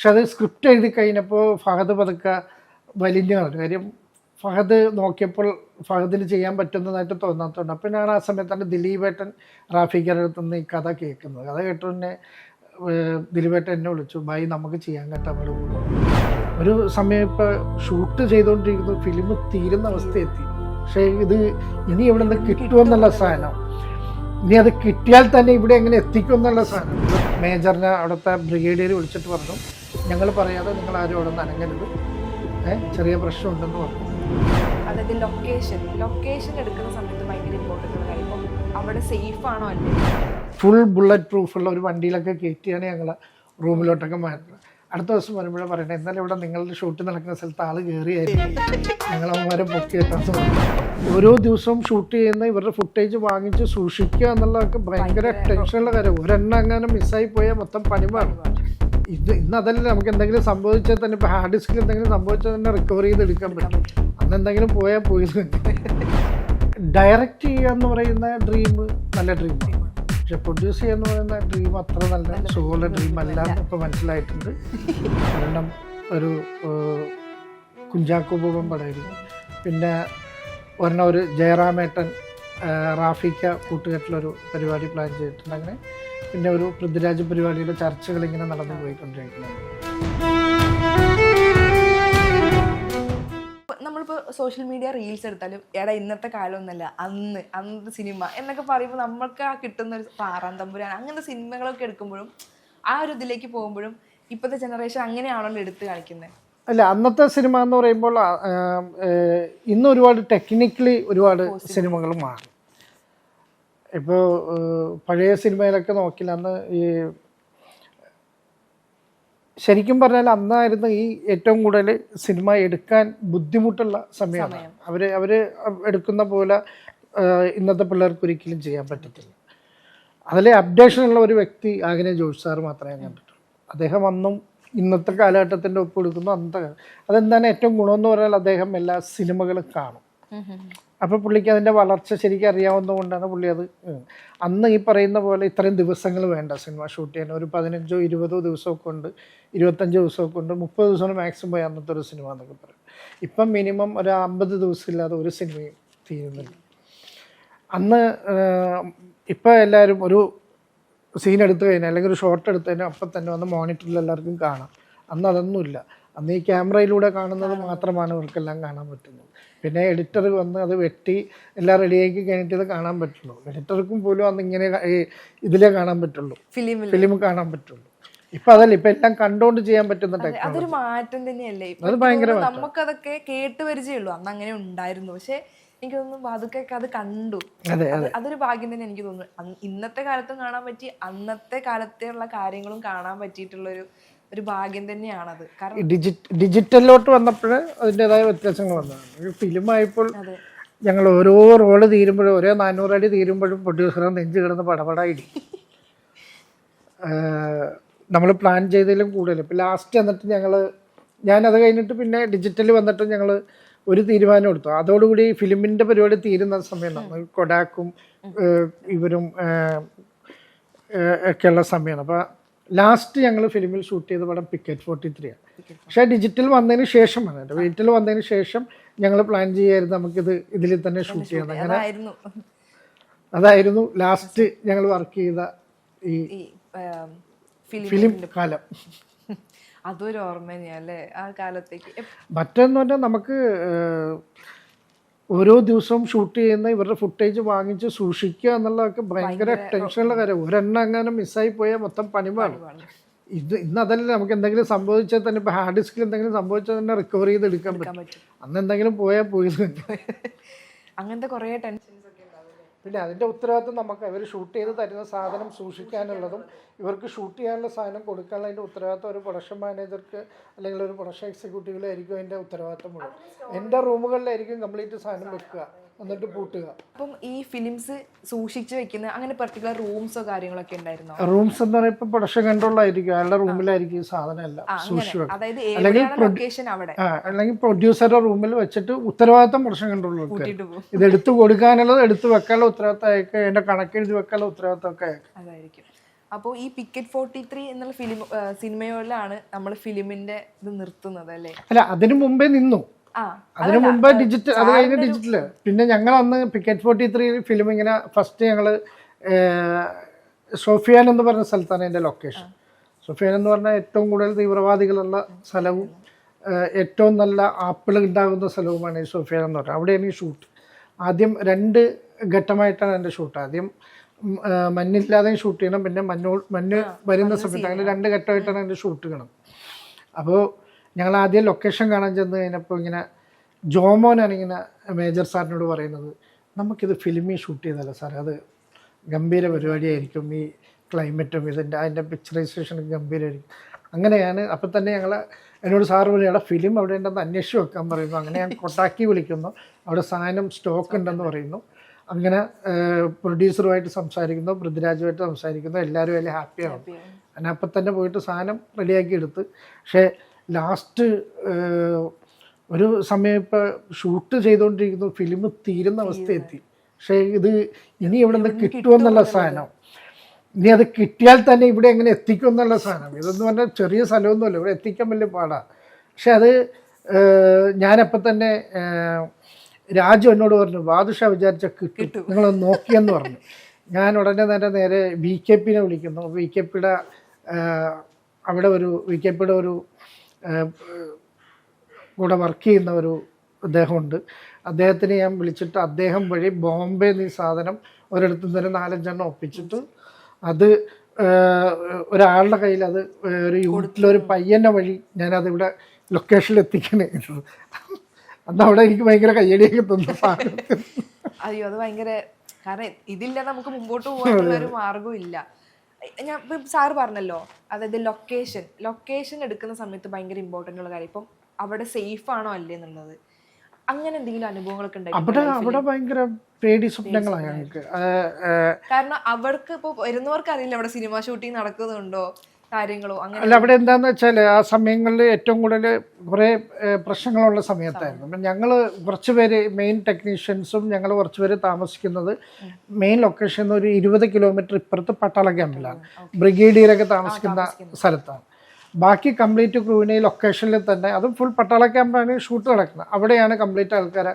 പക്ഷെ അത് സ്ക്രിപ്റ്റ് എഴുതി കഴിഞ്ഞപ്പോൾ ഫഹദ് പതുക്കെ വലിഞ്ഞു കളഞ്ഞു. കാര്യം ഫഹദ് നോക്കിയപ്പോൾ ഫഹദിന് ചെയ്യാൻ പറ്റുന്നതായിട്ട് തോന്നാത്തതുകൊണ്ട്. അപ്പോൾ ഞാൻ ആ സമയത്താണ് ദിലീപേട്ടൻ റാഫിക്കരുടെ അടുത്ത് നിന്ന് ഈ കഥ കേൾക്കുന്നത്. കഥ കേട്ടു തന്നെ ദിലീപേട്ടൻ എന്നെ വിളിച്ചു, ഭായി നമുക്ക് ചെയ്യാൻ കേട്ടോ അവിടെ ഒരു സമയം. ഇപ്പോൾ ഷൂട്ട് ചെയ്തുകൊണ്ടിരിക്കുന്നു, ഫിലിം തീരുന്ന അവസ്ഥ എത്തി. പക്ഷേ ഇത് ഇനി ഇവിടെ നിന്ന് കിട്ടുമെന്നുള്ള സാധനം, ഇനി അത് കിട്ടിയാൽ തന്നെ ഇവിടെ എങ്ങനെ എത്തിക്കും എന്നുള്ള സാധനം. മേജറിനെ അവിടുത്തെ ബ്രിഗേഡിയർ വിളിച്ചിട്ട് പറഞ്ഞു, ഞങ്ങൾ പറയാതെ നിങ്ങൾ ആരും അവിടെ നിന്ന് അനങ്ങരുത്, ചെറിയ പ്രശ്നമുണ്ടെന്ന് പറഞ്ഞു. അതായത് ലൊക്കേഷൻ എടുക്കുന്ന സമയത്ത് ഭയങ്കര ഇമ്പോർട്ടൻ്റ് ആണ്. കാര്യം ഇപ്പം അവിടെ സേഫ് ആണോ അല്ലേ? ഫുൾ ബുള്ളറ്റ് പ്രൂഫുള്ള ഒരു വണ്ടിയിലൊക്കെ കയറ്റിയാണ് ഞങ്ങൾ റൂമിലോട്ടൊക്കെ മാറ്റുന്നത്. അടുത്ത ദിവസം വരുമ്പോഴേ പറയണേ, എന്നാലും ഇവിടെ നിങ്ങളുടെ ഷൂട്ട് നടക്കുന്ന സ്ഥലത്ത് ആൾ കയറിയായിരുന്നു, ഞങ്ങളവന്മാരെ പൊക്കിയിട്ടാന്ന് പറഞ്ഞു. ഓരോ ദിവസവും ഷൂട്ട് ചെയ്യുന്ന ഇവരുടെ ഫുട്ടേജ് വാങ്ങിച്ച് സൂക്ഷിക്കുക എന്നുള്ളതൊക്കെ ഭയങ്കര ടെൻഷനുള്ള കാര്യം. ഒരെണ്ണം അങ്ങനെ മിസ്സായി പോയാൽ മൊത്തം പണിപാടും. ഇന്ന് അതല്ല, നമുക്ക് എന്തെങ്കിലും സംഭവിച്ചാൽ തന്നെ ഇപ്പോൾ ഹാർഡ് ഡിസ്കിൽ എന്തെങ്കിലും സംഭവിച്ചാൽ തന്നെ റിക്കവർ ചെയ്തെടുക്കാൻ പറ്റും. അന്ന് എന്തെങ്കിലും പോയാൽ പോയത് തന്നെ. ഡയറക്റ്റ് ചെയ്യുക എന്ന് പറയുന്ന ഡ്രീം നല്ല ഡ്രീമാണ്, പക്ഷെ പ്രൊഡ്യൂസ് ചെയ്യുക എന്ന് പറയുന്ന ഡ്രീം അത്ര നല്ല സുഖമുള്ള ഡ്രീം അല്ല എന്ന് ഇപ്പോൾ മനസ്സിലായിട്ടുണ്ട്. കാരണം ഒരു കുഞ്ചാക്കോ ബോബൻ പടമായിരുന്നു, പിന്നെ ഒരെണ്ണം ഒരു ജയറാമേട്ടൻ റാഫിക്ക കൂട്ടുകെട്ടിലൊരു പരിപാടി പ്ലാൻ ചെയ്തിട്ടുണ്ട്. അങ്ങനെ പിന്നെ ഒരു പൃഥ്വിരാജ് പരിപാടിയുടെ ചർച്ചകൾ ഇങ്ങനെ നടന്നു പോയിക്കൊണ്ടിരിക്കുന്നത്. നമ്മളിപ്പോൾ സോഷ്യൽ മീഡിയ റീൽസ് എടുത്താലും എടാ ഇന്നത്തെ കാലമൊന്നുമല്ല, അന്നത്തെ സിനിമ എന്നൊക്കെ പറയുമ്പോൾ നമ്മൾക്ക് ആ കിട്ടുന്ന ഒരു പാറാൻ തമ്പുരാൻ അങ്ങനത്തെ സിനിമകളൊക്കെ എടുക്കുമ്പോഴും ആ ഒരു ഇതിലേക്ക് പോകുമ്പോഴും ഇപ്പോഴത്തെ ജനറേഷൻ അങ്ങനെയാണല്ലോ എടുത്ത് കാണിക്കുന്നത്. അല്ല, അന്നത്തെ സിനിമ എന്ന് പറയുമ്പോൾ ഇന്ന് ഒരുപാട് ടെക്നിക്കലി ഒരുപാട് സിനിമകൾ മാറി. ഇപ്പോൾ പഴയ സിനിമയിലൊക്കെ നോക്കില്ല, അന്ന് ഈ ശരിക്കും പറഞ്ഞാൽ അന്നായിരുന്നു ഈ ഏറ്റവും കൂടുതൽ സിനിമ എടുക്കാൻ ബുദ്ധിമുട്ടുള്ള സമയമാണ്. അവർ എടുക്കുന്ന പോലെ ഇന്നത്തെ പിള്ളേർക്ക് ഒരിക്കലും ചെയ്യാൻ പറ്റത്തില്ല. അതിൽ അപ്ഡേഷനുള്ള ഒരു വ്യക്തി ആഗ്നേയ ജോഷി സാർ മാത്രമേ കണ്ടിട്ടുള്ളൂ. അദ്ദേഹം അന്നും ഇന്നത്തെ കാലഘട്ടത്തിൻ്റെ ഒപ്പ് കൊടുക്കുന്നു. അന്നത്തെ അതെന്താണ് ഏറ്റവും ഗുണമെന്ന് പറഞ്ഞാൽ അദ്ദേഹം എല്ലാ സിനിമകളും കാണും. അപ്പോൾ പുള്ളിക്ക് അതിൻ്റെ വളർച്ച ശരിക്കും അറിയാവുന്നതുകൊണ്ടാണ് പുള്ളി അത്. അന്ന് ഈ പറയുന്ന പോലെ ഇത്രയും ദിവസങ്ങൾ വേണ്ട സിനിമ ഷൂട്ട് ചെയ്യാൻ. ഒരു 15 20 ദിവസമൊക്കെ ഉണ്ട്, 25 ദിവസമൊക്കെ ഉണ്ട്, 30 ദിവസമാണ് മാക്സിമം പോയി അന്നത്തെ ഒരു സിനിമ എന്നൊക്കെ പറയും. ഇപ്പം മിനിമം ഒരു 50 ദിവസം ഇല്ലാതെ ഒരു സിനിമയും തീരുന്നില്ല. അന്ന് ഇപ്പം എല്ലാവരും ഒരു സീൻ എടുത്തു കഴിഞ്ഞാൽ അല്ലെങ്കിൽ ഒരു ഷോട്ട് എടുത്തു കഴിഞ്ഞാൽ അപ്പം തന്നെ വന്ന് മോണിറ്ററിൽ എല്ലാവർക്കും കാണാം. അന്ന് അതൊന്നുമില്ല. അന്ന് ഈ ക്യാമറയിലൂടെ കാണുന്നത് മാത്രമാണ് ഇവർക്കെല്ലാം കാണാൻ പറ്റുന്നത്. പിന്നെ എഡിറ്റർ വന്ന് അത് വെട്ടി എല്ലാം റെഡിയാക്കി കഴിഞ്ഞിട്ട് ഇത് കാണാൻ പറ്റുള്ളൂ. എഡിറ്റർക്കും പോലും അന്ന് ഇങ്ങനെ ഇതിലേ കാണാൻ പറ്റുള്ളൂ, ഫിലിം കാണാൻ പറ്റുള്ളൂ. ഇപ്പൊ അതല്ല, ഇപ്പൊ എല്ലാം കണ്ടോണ്ട് ചെയ്യാൻ പറ്റുന്ന ടെക്നോളജി. അതൊരു മാറ്റം തന്നെയല്ലേ. അത് ഭയങ്കര നമുക്കതൊക്കെ കേട്ട് പരിചയമുള്ളൂ, അന്ന് അങ്ങനെ ഉണ്ടായിരുന്നു. പക്ഷെ എനിക്ക് തോന്നുന്നു അതൊക്കെ അത് കണ്ടു. അതൊരു ഭാഗ്യം തന്നെ എനിക്ക് തോന്നുന്നു. ഇന്നത്തെ കാലത്തും കാണാൻ പറ്റി, അന്നത്തെ കാലത്തുള്ള കാര്യങ്ങളും കാണാൻ പറ്റിയിട്ടുള്ളൊരു ഭാഗ്യം തന്നെയാണത്. കാരണം ഡിജിറ്റലിലോട്ട് വന്നപ്പോൾ അതിൻ്റെതായ വ്യത്യാസങ്ങൾ വന്നതാണ്. ഫിലിമായപ്പോൾ ഞങ്ങൾ ഓരോ റോള് തീരുമ്പോഴും ഓരോ 400 അടി തീരുമ്പോഴും പ്രൊഡ്യൂസറെ നെഞ്ച് കിടന്ന് പടപടായിടി. നമ്മൾ പ്ലാൻ ചെയ്തതിലും കൂടുതൽ. ഇപ്പം ലാസ്റ്റ് എന്നിട്ട് ഞാനത് കഴിഞ്ഞിട്ട് പിന്നെ ഡിജിറ്റൽ വന്നിട്ട് ഞങ്ങൾ ഒരു തീരുമാനം എടുത്തു. അതോടുകൂടി ഫിലിമിൻ്റെ പരിപാടി തീരുന്ന സമയം നമ്മൾ കൊഡാക്കും ഇവരും ഒക്കെയുള്ള സമയമാണ്. അപ്പോൾ ലാസ്റ്റ് ഞങ്ങൾ ഫിലിമിൽ ഷൂട്ട് ചെയ്ത പടം പിക്കറ്റ് 43 ആണ്. പക്ഷേ ഡിജിറ്റൽ വന്നതിന് ശേഷമാണ്, എൻ്റെ വീട്ടിൽ വന്നതിന് ശേഷം ഞങ്ങൾ പ്ലാൻ ചെയ്യായിരുന്നു നമുക്കിത് ഇതിൽ തന്നെ ഷൂട്ട് ചെയ്യണം. അങ്ങനെ അതായിരുന്നു ലാസ്റ്റ് ഞങ്ങൾ വർക്ക് ചെയ്ത ഈ ഫിലിം കാലം. അതൊരു ഓർമ്മ തന്നെയല്ലേ ആ കാലത്തേക്ക്. മറ്റൊന്ന് പറഞ്ഞാൽ നമുക്ക് ഓരോ ദിവസവും ഷൂട്ട് ചെയ്യുന്ന ഇവരുടെ ഫുട്ടേജ് വാങ്ങിച്ച് സൂക്ഷിക്കുക എന്നുള്ളതൊക്കെ ഭയങ്കര ടെൻഷനുള്ള കാര്യം. ഒരെണ്ണം അങ്ങനെ മിസ്സായി പോയാൽ മൊത്തം പണിപാടും. ഇന്ന് അതല്ല, നമുക്ക് എന്തെങ്കിലും സംഭവിച്ചാൽ തന്നെ ഇപ്പോൾ ഹാർഡ് ഡിസ്കിൽ എന്തെങ്കിലും സംഭവിച്ചാൽ തന്നെ റിക്കവർ ചെയ്തെടുക്കാൻ പറ്റും. അന്ന് എന്തെങ്കിലും പോയാൽ പോയത് അങ്ങനത്തെ കുറേ ടെൻഷൻസ് ഒക്കെ ഉണ്ടാവില്ലേ. പിന്നെ അതിൻ്റെ ഉത്തരവാദിത്വം നമുക്ക് അവർ ഷൂട്ട് ചെയ്ത് തരുന്ന സാധനം സൂക്ഷിക്കാനുള്ളതും ഇവർക്ക് ഷൂട്ട് ചെയ്യാനുള്ള സാധനം കൊടുക്കാനുള്ള അതിൻ്റെ ഉത്തരവാദിത്വം ഒരു പ്രൊഡക്ഷൻ മാനേജർക്ക് അല്ലെങ്കിൽ ഒരു പ്രൊഡക്ഷൻ എക്സിക്യൂട്ടീവിലായിരിക്കും അതിൻ്റെ ഉത്തരവാദിത്വം മുഴുവൻ. എൻ്റെ റൂമുകളിലായിരിക്കും കംപ്ലീറ്റ് സാധനം വെക്കുക, എന്നിട്ട് പൂട്ടുക. അപ്പം ഈ ഫിലിംസ് സൂക്ഷിച്ച് വെക്കുന്ന അങ്ങനെ പെർട്ടിക്കുലർ റൂംസോ കാര്യങ്ങളൊക്കെ ഉണ്ടായിരുന്നോ? റൂംസ് എന്ന് പറയുമ്പോൾ ഇപ്പം പ്രൊഡക്ഷൻ കൺട്രോളിലായിരിക്കും, അയാളുടെ റൂമിലായിരിക്കും ഈ സാധനം എല്ലാം സൂക്ഷിച്ച് വെക്കുക. അല്ലെങ്കിൽ പ്രൊഡ്യൂസറുടെ റൂമിൽ വെച്ചിട്ട് ഉത്തരവാദിത്തം പ്രൊഡക്ഷൻ കൺട്രോളിൽ വെക്കുക. ഇത് എടുത്തു കൊടുക്കാനുള്ളത് എടുത്തു വെക്കാനുള്ള ഉത്തരവാദിത്തം അയക്കുക, അതിൻ്റെ കണക്കെഴുതി വെക്കാനുള്ള ഉത്തരവാദിത്തം ഒക്കെ അതായിരിക്കും. അപ്പോൾ ഈ പിക്കറ്റ് 43 എന്നുള്ള സിനിമയോടാണ് നമ്മൾ ഫിലിമിന്റെ ഇത് നിർത്തുന്നത് അല്ലേ? അല്ല, അതിനു മുമ്പേ നിന്നു. അതിനു മുമ്പ് ഡിജിറ്റൽ, അത് കഴിഞ്ഞ് ഡിജിറ്റല്. പിന്നെ ഞങ്ങൾ അന്ന് പിക്കറ്റ് 43 ഫിലിം ഇങ്ങനെ ഫസ്റ്റ് ഞങ്ങള് സോഫിയാൻ എന്ന് പറഞ്ഞ സ്ഥലത്താണ് എൻ്റെ ലൊക്കേഷൻ. സോഫിയാൻ എന്ന് പറഞ്ഞാൽ ഏറ്റവും കൂടുതൽ തീവ്രവാദികളുള്ള സ്ഥലവും ഏറ്റവും നല്ല ആപ്പിൾ ഉണ്ടാകുന്ന സ്ഥലവുമാണ് ഈ സോഫിയാൻ എന്ന് പറഞ്ഞാൽ. അവിടെയാണ് ഈ ഷൂട്ട്. ആദ്യം 2 ഘട്ടമായിട്ടാണ് എൻ്റെ ഷൂട്ട്. ആദ്യം മഞ്ഞില്ലാതെയും ഷൂട്ട് ചെയ്യണം, പിന്നെ മഞ്ഞ് വരുന്ന സമയത്ത്, അങ്ങനെ 2 ഘട്ടമായിട്ടാണ് എൻ്റെ ഷൂട്ട് ചെയ്യണം. അപ്പോൾ ഞങ്ങൾ ആദ്യം ലൊക്കേഷൻ കാണാൻ ചെന്ന് കഴിഞ്ഞപ്പോൾ ഇങ്ങനെ ജോമോനാണ് ഇങ്ങനെ മേജർ സാറിനോട് പറയുന്നത്, നമുക്കിത് ഫിലിമിൽ ഷൂട്ട് ചെയ്തല്ലോ സാർ, അത് ഗംഭീര പരിപാടിയായിരിക്കും, ഈ ക്ലൈമറ്റും അതിൻ്റെ പിക്ചറൈസേഷനും ഗംഭീരമായിരിക്കും. അങ്ങനെയാണ്. അപ്പം തന്നെ എന്നോട് സാറ് പറയുക, ഫിലിം അവിടെ ഉണ്ടെന്ന് അന്വേഷിച്ച് വെക്കാൻ പറയുന്നു. അങ്ങനെ ഞാൻ കൊട്ടാക്കി വിളിക്കുന്നു, അവിടെ സാധനം സ്റ്റോക്ക് ഉണ്ടെന്ന് പറയുന്നു. അങ്ങനെ പ്രൊഡ്യൂസറുമായിട്ട് സംസാരിക്കുന്നു, പൃഥ്വിരാജുമായിട്ട് സംസാരിക്കുന്നു, എല്ലാവരും അതിൽ ഹാപ്പിയാണ്. അങ്ങനെ അപ്പം തന്നെ പോയിട്ട് സാധനം റെഡിയാക്കി എടുത്ത്. പക്ഷേ ലാസ്റ്റ് ഒരു സമയം ഇപ്പോൾ ഷൂട്ട് ചെയ്തുകൊണ്ടിരിക്കുന്നു, ഫിലിം തീരുന്ന അവസ്ഥ എത്തി. പക്ഷേ ഇത് ഇനി ഇവിടെ നിന്ന് കിട്ടുമെന്നുള്ള സാധനം, ഇനി അത് കിട്ടിയാൽ തന്നെ ഇവിടെ എങ്ങനെ എത്തിക്കും എന്നുള്ള സാധനം. ഇതെന്ന് പറഞ്ഞാൽ ചെറിയ സ്ഥലമൊന്നുമല്ല, ഇവിടെ എത്തിക്കാൻ വലിയ പാടാണ്. പക്ഷെ അത് ഞാനപ്പം തന്നെ രാജു എന്നോട് പറഞ്ഞു, ബാദുഷാ വിചാരിച്ച കിട്ടും, നിങ്ങളൊന്ന് നോക്കിയെന്ന് പറഞ്ഞു. ഞാൻ ഉടനെ നേരെ VKP വിളിക്കുന്നു. VKPയുടെ അവിടെ VKPയുടെ ഒരു കൂടെ വർക്ക് ചെയ്യുന്ന ഒരു അദ്ദേഹമുണ്ട്. അദ്ദേഹത്തിന് ഞാൻ വിളിച്ചിട്ട് അദ്ദേഹം വഴി ബോംബെ ഈ സാധനം ഒരിടത്തു നിന്ന് 4-5 ഒപ്പിച്ചിട്ട് അത് ഒരാളുടെ കയ്യിൽ, അത് ഒരു യൂണിറ്റിലൊരു പയ്യൻ്റെ വഴി ഞാനതിവിടെ ലൊക്കേഷനിൽ എത്തിക്കണേ. അന്ന് അവിടെ എനിക്ക് ഭയങ്കര കയ്യടിയൊക്കെ തന്നു സാധനത്തിൽ. അയ്യോ, അത് ഭയങ്കര, കാരണം ഇതില്ലാതെ നമുക്ക് മുമ്പോട്ട് പോകാനുള്ള ഒരു മാർഗ്ഗവും ഇല്ല. ഞാൻ ഇപ്പം സാറ് പറഞ്ഞല്ലോ, അതായത് ലൊക്കേഷൻ എടുക്കുന്ന സമയത്ത് ഭയങ്കര ഇമ്പോർട്ടൻ്റ് ഉള്ള കാര്യം, ഇപ്പം അവിടെ സേഫ് ആണോ അല്ലേ എന്നുള്ളത്. അങ്ങനെ എന്തെങ്കിലും അനുഭവങ്ങളൊക്കെ അവിടെ ഭയങ്കര പേടി സ്വപ്നങ്ങളാണ് ഞങ്ങൾക്ക്. കാരണം അവർക്ക് ഇപ്പോൾ വരുന്നവർക്ക് അറിയില്ല അവിടെ സിനിമ ഷൂട്ടിംഗ് നടക്കുന്നുണ്ടോ കാര്യങ്ങളോ അങ്ങനെ. അല്ല, അവിടെ എന്താണെന്ന് വെച്ചാൽ ആ സമയങ്ങളിൽ ഏറ്റവും കൂടുതൽ കുറേ പ്രശ്നങ്ങളുള്ള സമയത്തായിരുന്നു. അപ്പം ഞങ്ങൾ കുറച്ച് പേര് മെയിൻ ടെക്നീഷ്യൻസും ഞങ്ങൾ കുറച്ച് പേര് താമസിക്കുന്നത് മെയിൻ ലൊക്കേഷൻ ഒരു 20 കിലോമീറ്റർ ഇപ്പുറത്ത് പട്ടാള ക്യാമ്പിലാണ്, ബ്രിഗേഡിയറൊക്കെ താമസിക്കുന്ന സ്ഥലത്താണ്. ബാക്കി കംപ്ലീറ്റ് ക്രൂവിനെ ലൊക്കേഷനിൽ തന്നെ, അതും ഫുൾ പട്ടാള ക്യാമ്പാണ് ഷൂട്ട് നടക്കുന്നത്, അവിടെയാണ് കംപ്ലീറ്റ് ആൾക്കാരെ.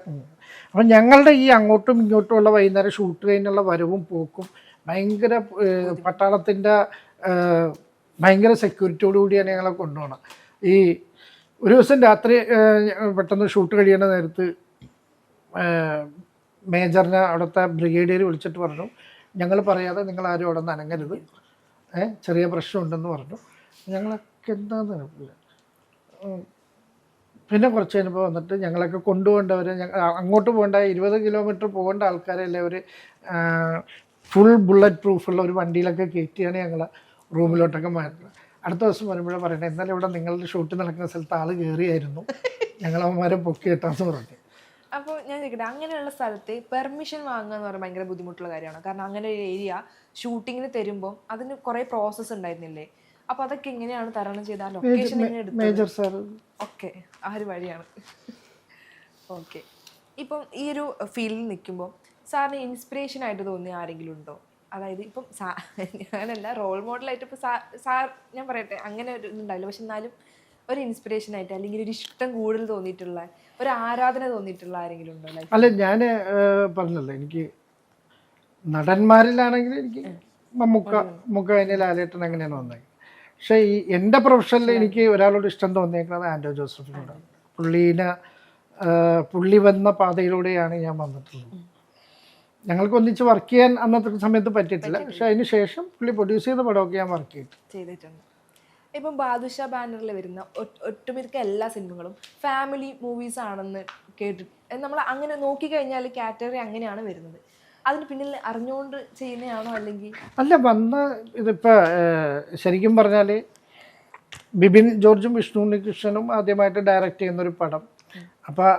അപ്പം ഞങ്ങളുടെ ഈ അങ്ങോട്ടും ഇങ്ങോട്ടുമുള്ള വൈകുന്നേരം ഷൂട്ട് കഴിഞ്ഞുള്ള വരവും പോക്കും ഭയങ്കര പട്ടാളത്തിൻ്റെ ഭയങ്കര സെക്യൂരിറ്റിയോട് കൂടിയാണ് ഞങ്ങളെ കൊണ്ടുപോകണം. ഈ ഒരു ദിവസം രാത്രി പെട്ടെന്ന് ഷൂട്ട് കഴിയേണ്ട നേരത്ത് മേജറിനെ അവിടുത്തെ ബ്രിഗേഡിയർ വിളിച്ചിട്ട് പറഞ്ഞു, ഞങ്ങൾ പറയാതെ നിങ്ങൾ ആരും അവിടെ നിന്ന് അനങ്ങരുത്, ചെറിയ പ്രശ്നമുണ്ടെന്ന് പറഞ്ഞു. ഞങ്ങളൊക്കെ എന്താണെന്ന് അറിയില്ല. പിന്നെ കുറച്ച് കഴിഞ്ഞപ്പോൾ വന്നിട്ട് ഞങ്ങളൊക്കെ കൊണ്ടുപോകേണ്ടവർ, അങ്ങോട്ട് പോകേണ്ട 20 കിലോമീറ്റർ പോകേണ്ട ആൾക്കാരെല്ലാം ഒരു ഫുൾ ബുള്ളറ്റ് പ്രൂഫുള്ള ഒരു വണ്ടിയിലൊക്കെ കയറ്റിയാണ് ഞങ്ങളെ റൂമിലോട്ടൊക്കെ മാറ്റുന്നത്. അടുത്ത ദിവസം വരുമ്പോഴേ പറയണേ, എന്നാലും ഇവിടെ നിങ്ങളുടെ ഷൂട്ട് നടക്കുന്ന സ്ഥലത്ത് ആൾ കയറിയായിരുന്നു, ഞങ്ങളവന്മാരെ പൊക്കിയിട്ടാന്ന് പറഞ്ഞു. അപ്പോൾ ഞാൻ ചോദിക്കട്ടെ, അങ്ങനെയുള്ള സ്ഥലത്ത് പെർമിഷൻ വാങ്ങുക എന്ന് പറയുന്നത് ഭയങ്കര ബുദ്ധിമുട്ടുള്ള കാര്യമാണ്. കാരണം അങ്ങനെ ഒരു ഏരിയ ഷൂട്ടിങ്ങിന് തരുമ്പോൾ അതിന് കുറേ പ്രോസസ്സ് ഉണ്ടായിരുന്നില്ലേ? അപ്പോൾ അതൊക്കെ എങ്ങനെയാണ് തരണം ചെയ്ത ലൊക്കേഷൻ മേജർ സാർ ഓക്കെ ആ ഒരു വഴിയാണ്. ഓക്കെ, ഇപ്പം ഈ ഒരു ഫീൽഡിൽ നിൽക്കുമ്പോൾ സാറിന് ഇൻസ്പിറേഷൻ ആയിട്ട് തോന്നിയ ആരെങ്കിലും ഉണ്ടോ? അതായത് ഇപ്പം ഞാനല്ല, റോൾ മോഡലായിട്ട് ഇപ്പോൾ സാർ ഞാൻ പറയട്ടെ, അങ്ങനെ ഒരു ഇതുണ്ടാവില്ല, പക്ഷെ എന്നാലും ഒരു ഇൻസ്പിറേഷൻ ആയിട്ട് അല്ലെങ്കിൽ ഒരു ഇഷ്ടം കൂടുതൽ തോന്നിയിട്ടുള്ള, ഒരു ആരാധന തോന്നിയിട്ടുള്ള ആരെങ്കിലും ഉണ്ടോ ലൈഫ്? അല്ല, ഞാൻ പറഞ്ഞല്ലോ, എനിക്ക് നടന്മാരിലാണെങ്കിൽ എനിക്ക് മമ്മൂക്ക അതിന് ലാലേട്ടൻ അങ്ങനെയാണ് വന്നത്. പക്ഷേ ഈ എൻ്റെ പ്രൊഫഷനിൽ എനിക്ക് ഒരാളോട് ഇഷ്ടം തോന്നിയേക്കുന്നത് ആൻഡോ ജോസഫിനോടാണ്. പുള്ളി വന്ന പാതയിലൂടെയാണ് ഞാൻ വന്നിട്ടുള്ളത്. ഞങ്ങൾക്ക് ഒന്നിച്ച് വർക്ക് ചെയ്യാൻ അന്നത്തെ സമയത്ത് പറ്റിയിട്ടില്ല, പക്ഷെ അതിന് ശേഷം പുള്ളി പ്രൊഡ്യൂസ് ചെയ്ത പടമൊക്കെ ഞാൻ വർക്ക് ചെയ്തിട്ടുണ്ട്. ഇപ്പം ബാദുഷാ ബാനറിൽ വരുന്ന ഒട്ടുമിക്ക എല്ലാ സിനിമകളും ഫാമിലി മൂവീസ് ആണെന്ന് കേട്ടിട്ട്, നമ്മൾ അങ്ങനെ നോക്കിക്കഴിഞ്ഞാൽ കാറ്റഗറി അങ്ങനെയാണ് വരുന്നത്. അതിന് പിന്നിൽ അറിഞ്ഞുകൊണ്ട് ചെയ്യുന്നതാണോ അല്ലെങ്കിൽ അല്ല? ഇതിപ്പോൾ ശരിക്കും പറഞ്ഞാൽ ബിബിൻ ജോർജും വിഷ്ണു ഉണ്ണികൃഷ്ണനും ആദ്യമായിട്ട് ഡയറക്റ്റ് ചെയ്യുന്നൊരു പടം. അപ്പോൾ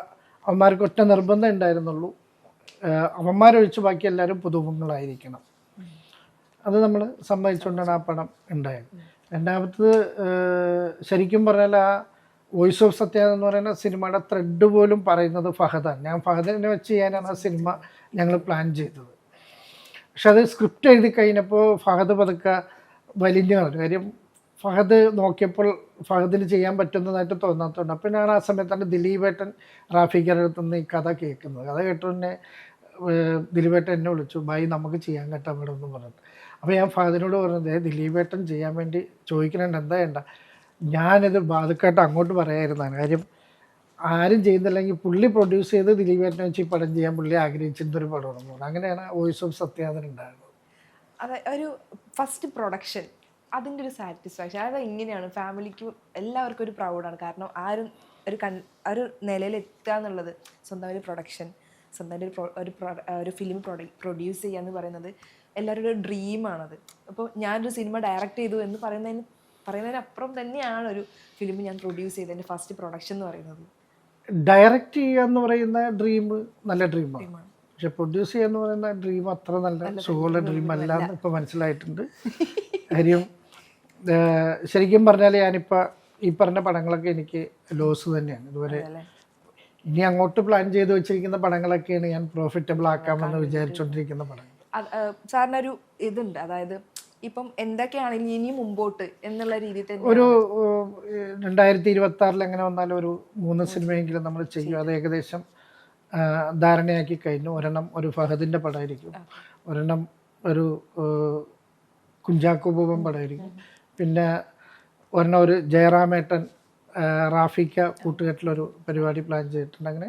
അവന്മാർക്ക് ഒറ്റ നിർബന്ധം ഉണ്ടായിരുന്നുള്ളൂ, അവന്മാരൊഴിച്ച് ബാക്കി എല്ലാവരും പുതുമുഖങ്ങളായിരിക്കണം. അത് നമ്മൾ സമ്മതിച്ചുകൊണ്ടാണ് ആ പടം ഉണ്ടായത്. രണ്ടാമത്തത് ശരിക്കും പറഞ്ഞാൽ ആ വോയിസ് ഓഫ് സത്യ എന്ന് പറയുന്ന സിനിമയുടെ ത്രെഡ് പോലും പറയുന്നത് ഫഹദാണ്. ഞാൻ ഫഹദിനെ വെച്ച് ചെയ്യാനാണ് ആ സിനിമ ഞങ്ങൾ പ്ലാൻ ചെയ്തത്. പക്ഷെ അത് സ്ക്രിപ്റ്റ് എഴുതി കഴിഞ്ഞപ്പോൾ ഫഹദ് പതുക്കെ വലിഞ്ഞു കളഞ്ഞു. കാര്യം ഫഹദ് നോക്കിയപ്പോൾ ഫഹദിന് ചെയ്യാൻ പറ്റുന്നതായിട്ട് തോന്നാത്തതുകൊണ്ട്. അപ്പോൾ ഞാൻ ആ സമയത്താണ് ദിലീപേട്ടൻ റാഫിക്കാരുടെ അടുത്ത് നിന്ന് ഈ കഥ കേൾക്കുന്നത്. കഥ കേട്ടുതന്നെ ദിലീപേട്ടൻ എന്നെ വിളിച്ചു, ഭായി നമുക്ക് ചെയ്യാൻ കേട്ടോ ഇവിടെ എന്ന് പറഞ്ഞിട്ട്. അപ്പോൾ ഞാൻ ഫഹദിനോട് പറഞ്ഞത്, ദിലീപേട്ടൻ ചെയ്യാൻ വേണ്ടി ചോദിക്കണേണ്ട, എന്താ വേണ്ട, ഞാനിത് ബാധക്കായിട്ട് അങ്ങോട്ട് പറയായിരുന്നാണ്. കാര്യം ആരും ചെയ്യുന്നില്ലെങ്കിൽ പുള്ളി പ്രൊഡ്യൂസ് ചെയ്ത് ദിലീപേട്ടനെ വെച്ച് ഈ പടം ചെയ്യാൻ പുള്ളി ആഗ്രഹിച്ചിരുന്നൊരു പടമാണെന്ന് പറഞ്ഞു. അങ്ങനെയാണ് വോയിസ് ഓഫ് സത്യാനന്ദൻ ഉണ്ടായിരുന്നത്. അത് ഒരു ഫസ്റ്റ് പ്രൊഡക്ഷൻ, അതിൻ്റെ ഒരു സാറ്റിസ്ഫാക്ഷൻ അതായത് ഇങ്ങനെയാണ് ഫാമിലിക്ക് എല്ലാവർക്കും ഒരു പ്രൗഡാണ്. കാരണം ആരും ഒരു നിലയിൽ എത്തുക എന്നുള്ളത്, സ്വന്തം ഒരു പ്രൊഡക്ഷൻ, സ്വന്തമായിട്ട് ഒരു ഫിലിം പ്രൊഡ്യൂസ് ചെയ്യുക എന്ന് പറയുന്നത് എല്ലാവരുടെ ഒരു ഡ്രീമാണത്. അപ്പോൾ ഞാനൊരു സിനിമ ഡയറക്റ്റ് ചെയ്തു എന്ന് പറയുന്നതിനപ്പുറം തന്നെയാണ് ഒരു ഫിലിം ഞാൻ പ്രൊഡ്യൂസ് ചെയ്തതിൻ്റെ ഫസ്റ്റ് പ്രൊഡക്ഷൻ എന്ന് പറയുന്നത്. ഡയറക്റ്റ് ചെയ്യുക എന്ന് പറയുന്ന ഡ്രീം നല്ല ഡ്രീമാണ്, പക്ഷെ പ്രൊഡ്യൂസ് ചെയ്യുക എന്ന് പറയുന്ന ഡ്രീം അത്ര നല്ല സുഖമുള്ള ഡ്രീം അല്ല എന്ന് ഇപ്പോൾ മനസ്സിലായിട്ടുണ്ട്. കാര്യം ശരിക്കും പറഞ്ഞാൽ ഞാനിപ്പോൾ ഈ പറഞ്ഞ പടങ്ങളൊക്കെ എനിക്ക് ലോസ് തന്നെയാണ് ഇതുവരെ. ഇനി അങ്ങോട്ട് പ്ലാൻ ചെയ്ത് വെച്ചിരിക്കുന്ന പടങ്ങളൊക്കെയാണ് ഞാൻ പ്രോഫിറ്റബിൾ ആക്കാമെന്ന് വിചാരിച്ചുകൊണ്ടിരിക്കുന്ന പടങ്ങൾ. സാറിനൊരു ഇതുണ്ട്, അതായത് ഇപ്പം എന്തൊക്കെയാണെങ്കിലും ഇനി മുമ്പോട്ട് എന്നുള്ള രീതിയിൽ തന്നെ ഒരു 2026 എങ്ങനെ വന്നാലും ഒരു 3 സിനിമയെങ്കിലും നമ്മൾ ചെയ്യും. അത് ഏകദേശം ധാരണയാക്കി കഴിഞ്ഞു. ഒരെണ്ണം ഒരു ഫഹദിൻ്റെ പടമായിരിക്കും, ഒരെണ്ണം ഒരു കുഞ്ചാക്കോ ബോബൻ പടമായിരിക്കും, പിന്നെ ഒരെണ്ണം ഒരു ജയറാമേട്ടൻ റാഫിക്ക കൂട്ടുകെട്ടിലൊരു പരിപാടി പ്ലാൻ ചെയ്തിട്ടുണ്ട്. അങ്ങനെ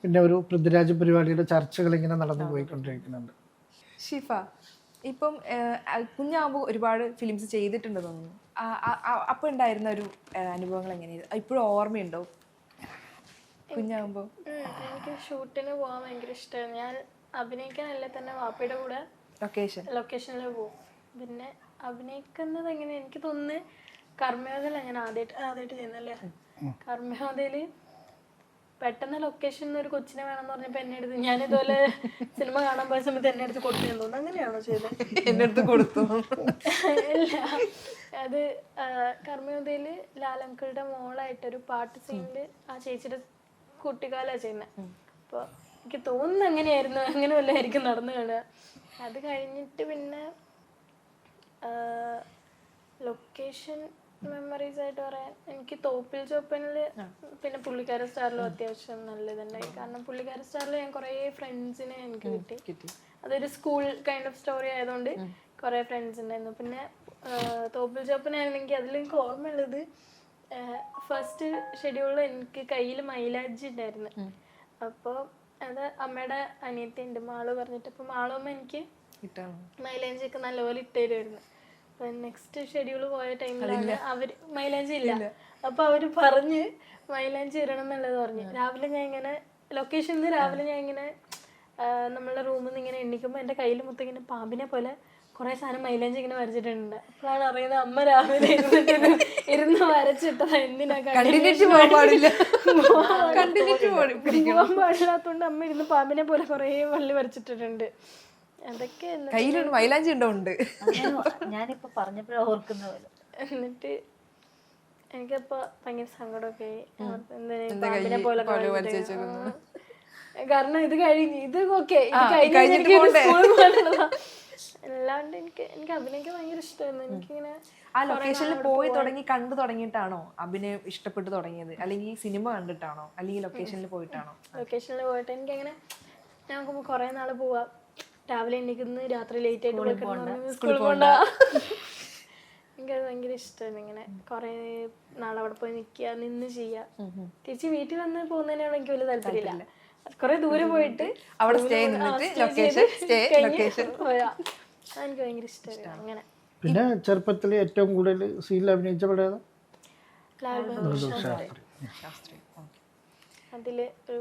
പിന്നെ ഒരു പൃഥ്വിരാജ് പരിപാടിയുടെ ചർച്ചകൾ ഇങ്ങനെ നടന്നു പോയിക്കൊണ്ടിരിക്കുന്നുണ്ട്. ഷിഫ, ഇപ്പം കുഞ്ഞാകുമ്പോൾ ഒരുപാട് ഫിലിംസ് ചെയ്തിട്ടുണ്ട് തോന്നുന്നു. അപ്പോൾ ഉണ്ടായിരുന്ന ഒരു അനുഭവങ്ങൾ എങ്ങനെയായിരുന്നു, ഇപ്പോഴും ഓർമ്മയുണ്ടോ കുഞ്ഞാകുമ്പോൾ? എനിക്ക് ഷൂട്ടിന് പോകാൻ ഭയങ്കര ഇഷ്ടമാണ്. ഞാൻ അഭിനയിക്കാനല്ലേ തന്നെ വാപ്പയുടെ കൂടെ ലൊക്കേഷനിൽ പോകും. പിന്നെ അഭിനയിക്കുന്നത് എങ്ങനെ എനിക്ക് തോന്നുന്നു കർമ്മയോധയില ഞാൻ ആദ്യമായിട്ട് ചെയ്യുന്നല്ലേ. കർമ്മയോധയിൽ പെട്ടെന്ന് ലൊക്കേഷനിൽ ഒരു കൊച്ചിനെ വേണമെന്ന് പറഞ്ഞപ്പോൾ എന്നെ എടുത്ത്, ഞാനിതുപോലെ സിനിമ കാണാൻ പോയ സമയത്ത് എന്നെ അടുത്ത് കൊടുത്തു തോന്നുന്നു. അങ്ങനെയാണോ ചെയ്തത്? എന്നെ അടുത്ത് കൊടുത്തു ഇല്ല, അത് കർമ്മയോധയിൽ ലാലങ്കളുടെ മോളായിട്ടൊരു പാട്ട് സീനിൽ ആ ചേച്ചിയുടെ കുട്ടിക്കാലാണ് ചെയ്യുന്നത്. അപ്പോൾ എനിക്ക് തോന്നുന്നു അങ്ങനെയായിരുന്നു, അങ്ങനെ വല്ലതായിരിക്കും നടന്നു കാണുക. അത് കഴിഞ്ഞിട്ട് പിന്നെ ലൊക്കേഷൻ മെമ്മറീസ് ആയിട്ട് പറയാൻ എനിക്ക് തോപ്പിൽ ചോപ്പനിൽ പിന്നെ പുള്ളിക്കാര സ്റ്റാറിലും അത്യാവശ്യം നല്ലതുണ്ടായി. കാരണം പുള്ളിക്കാര സ്റ്റാറിൽ ഞാൻ കുറേ ഫ്രണ്ട്സിനെ എനിക്ക് കിട്ടി. അതൊരു സ്കൂൾ കൈൻഡ് ഓഫ് സ്റ്റോറി ആയതുകൊണ്ട് കുറേ ഫ്രണ്ട്സ് ഉണ്ടായിരുന്നു. പിന്നെ തോപ്പിൽ ചോപ്പനായിരുന്നെങ്കിൽ അതിൽ എനിക്ക് ഓർമ്മയുള്ളത് ഫസ്റ്റ് ഷെഡ്യൂളിൽ എനിക്ക് കയ്യിൽ മൈലാഞ്ചി ഉണ്ടായിരുന്നു. അപ്പോൾ അത് അമ്മയുടെ അനിയത്തിയുണ്ട് മാള് പറഞ്ഞിട്ട്, അപ്പോൾ മാളുമ്മ എനിക്ക് മൈലാഞ്ചിയൊക്കെ നല്ലപോലെ ഇട്ട് തരുമായിരുന്നു. അപ്പൊ നെക്സ്റ്റ് ഷെഡ്യൂൾ പോയ ടൈമിലാണ് അവര് മൈലാഞ്ചി ഇല്ല, അപ്പൊ അവര് പറഞ്ഞ് മൈലാഞ്ചി ഇടണം എന്നുള്ളത് പറഞ്ഞു. രാവിലെ ഞാൻ ഇങ്ങനെ ലൊക്കേഷനിൽ രാവിലെ ഞാൻ ഇങ്ങനെ നമ്മളുടെ റൂമിൽ നിന്ന് ഇങ്ങനെ എണ്ണിക്കുമ്പോൾ എൻ്റെ കയ്യിൽ മൊത്തം ഇങ്ങനെ പാമ്പിനെ പോലെ കുറെ സാധനം മൈലാഞ്ചി ഇങ്ങനെ വരച്ചിട്ടുണ്ട്. അപ്പോഴാണ് അറിയുന്നത് അമ്മ രാവിലെ ഇരുന്ന് വരച്ചിട്ടതാ. എന്തിനാ പോകാൻ പാടില്ലാത്തോണ്ട് അമ്മ ഇരുന്ന് പാമ്പിനെ പോലെ കുറെ വള്ളി വരച്ചിട്ടിട്ടുണ്ട്. അതൊക്കെ മൈലാഞ്ചി ഉണ്ടോ? ഞാനിപ്പോ പറഞ്ഞപ്പോഴേ ഓർക്കുന്ന പോലെ. എന്നിട്ട് എനിക്കപ്പോ ഭയങ്കര സങ്കടമൊക്കെ പാമ്പിനെ പോലെ, കാരണം ഇത് കഴിഞ്ഞ് ഇത് ഓക്കെ അല്ലാണ്ട് എനിക്ക് അഭിനയിക്കാൻ ഭയങ്കര ഇഷ്ടമായിരുന്നു. എനിക്കിങ്ങനെ ആ ലൊക്കേഷനിൽ പോയി തുടങ്ങി കണ്ടു തുടങ്ങിയിട്ടാണോ അഭിനയം ഇഷ്ടപ്പെട്ടു തുടങ്ങിയത്, അല്ലെങ്കിൽ സിനിമ കണ്ടിട്ടാണോ, അല്ലെങ്കിൽ ലൊക്കേഷനിൽ പോയിട്ടാണോ? ലൊക്കേഷനിൽ പോയിട്ട് എനിക്കങ്ങനെ ഞങ്ങൾക്ക് കുറെ നാള് പോവാം, രാവിലെ എണീക്കുന്നു, രാത്രി ലേറ്റ് ആയിട്ട് സ്കൂളിൽ പോകണ്ട. എനിക്കത് ഭയങ്കര ഇഷ്ടമാണ്. ഇങ്ങനെ കുറെ നാളവിടെ പോയി നിൽക്കുക, നിന്ന് ചെയ്യുക. തിരിച്ച് വീട്ടിൽ വന്ന് പോകുന്നതിനാണ് എനിക്ക് വലിയ താല്പര്യമില്ല. കുറെ ദൂരെ പോയിട്ട് അവിടെ പോയാ എനിക്ക് ഭയങ്കര ഇഷ്ടമാണ്. അങ്ങനെ പിന്നെ ചെറുപ്പത്തിൽ ഏറ്റവും കൂടുതൽ സീനിൽ അഭിനയിച്ച പടം അതില് ഒരു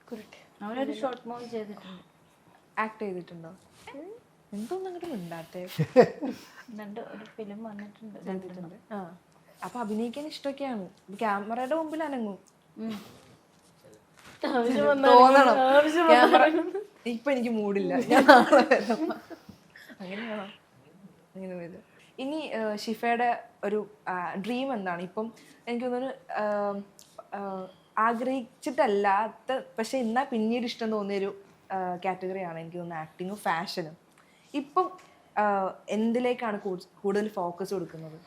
കുരുട്ട് അവനൊരു ഷോർട്ട് മൂവി ചെയ്തിട്ടുണ്ട്, ആക്ട് ചെയ്തിട്ടുണ്ടോ? എന്തോന്നും അങ്ങോട്ട് ഉണ്ടാട്ടെ. ഒരു ഫിലിം വന്നിട്ടുണ്ട്. അപ്പൊ അഭിനയിക്കാൻ ഇഷ്ടമൊക്കെയാണ്, ക്യാമറയുടെ മുമ്പിൽ അനങ്ങും തോന്നണം. ഇപ്പൊ എനിക്ക് മൂടില്ല, ഞാൻ നാളെ വരാം. അങ്ങനെയാണോ? അങ്ങനെ വരും. ഇനി ഷിഫയുടെ ഒരു ഡ്രീം എന്താണ്? ഇപ്പം എനിക്ക് തോന്നുന്നു ആഗ്രഹിച്ചിട്ടല്ലാത്ത പക്ഷെ എന്നാൽ പിന്നീട് ഇഷ്ടം തോന്നിയൊരു കാറ്റഗറിയാണ് എനിക്ക് തോന്നുന്നു ആക്ടിങ്ങും ഫാഷനും. ഇപ്പം എന്തിലേക്കാണ് കൂടുതൽ ഫോക്കസ് കൊടുക്കുന്നത്?